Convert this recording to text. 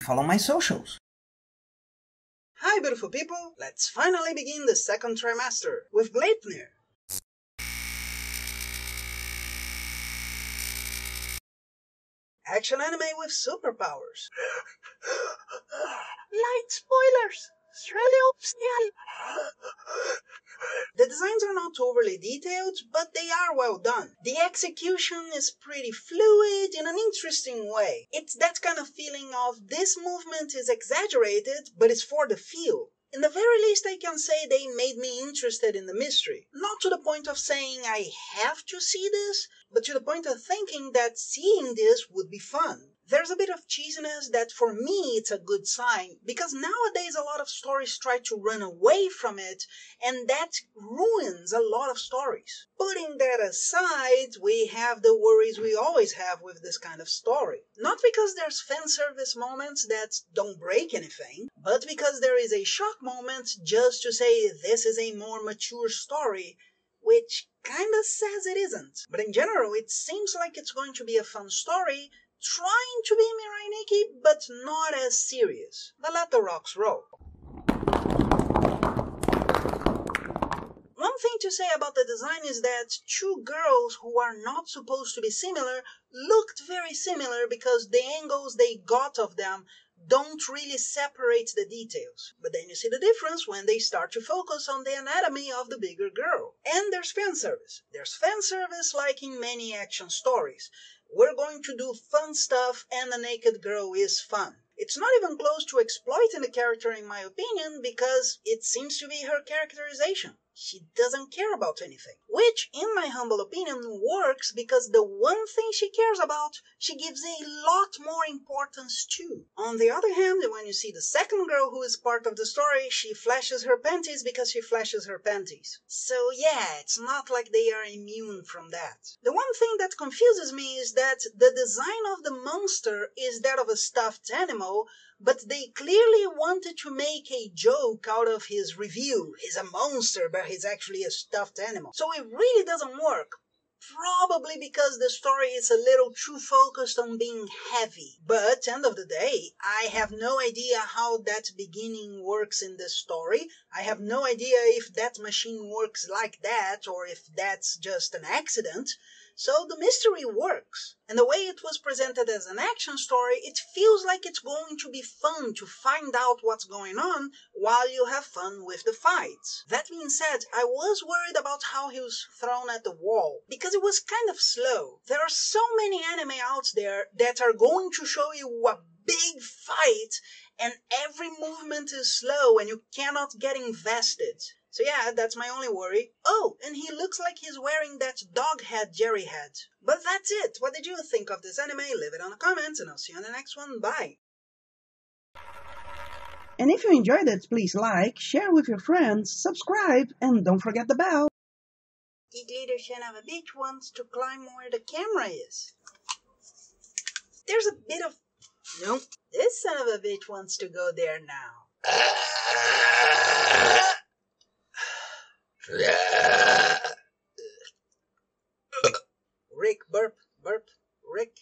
Follow my socials. Hi beautiful people, let's finally begin the second trimester with Gleipnir. Action anime with superpowers. Light spoilers! The designs are not overly detailed, but they are well done. The execution is pretty fluid in an interesting way. It's that kind of feeling of this movement is exaggerated, but it's for the feel. In the very least, I can say they made me interested in the mystery. Not to the point of saying I have to see this, but to the point of thinking that seeing this would be fun. There's a bit of cheesiness that for me it's a good sign, because nowadays a lot of stories try to run away from it, and that ruins a lot of stories. Putting that aside, we have the worries we always have with this kind of story. Not because there's fan service moments that don't break anything, but because there is a shock moment just to say this is a more mature story, which kinda says it isn't. But in general, it seems like it's going to be a fun story, trying to be Mirai Nikki, but not as serious. But let the rocks roll. One thing to say about the design is that two girls who are not supposed to be similar looked very similar because the angles they got of them don't really separate the details. But then you see the difference when they start to focus on the anatomy of the bigger girl. And there's fan service. There's fan service like in many action stories. We're going to do fun stuff and the naked girl is fun. It's not even close to exploiting the character in my opinion because it seems to be her characterization. She doesn't care about anything. Which, in my humble opinion, works because the one thing she cares about, she gives a lot more importance to. On the other hand, when you see the second girl who is part of the story, she flashes her panties because she flashes her panties. So yeah, it's not like they are immune from that. The one thing that confuses me is that the design of the monster is that of a stuffed animal, but they clearly wanted to make a joke out of his reveal. He's a monster, but he's actually a stuffed animal. So it really doesn't work. Probably because the story is a little too focused on being heavy. But, end of the day, I have no idea how that beginning works in this story. I have no idea if that machine works like that or if that's just an accident. So the mystery works. And the way it was presented as an action story, it feels like it's going to be fun to find out what's going on while you have fun with the fights. That being said, I was worried about how he was thrown at the wall, because it was kind of slow. There are so many anime out there that are going to show you a big fight, and every movement is slow and you cannot get invested. So yeah, that's my only worry. Oh, and he looks like he's wearing that dog head Jerry had. But that's it. What did you think of this anime? Leave it on the comments and I'll see you on the next one. Bye. And if you enjoyed it, please like, share with your friends, subscribe, and don't forget the bell. The glitter son of a bitch wants to climb where the camera is. There's a bit of... Nope. This son of a bitch wants to go there now. Rick, burp, burp, Rick.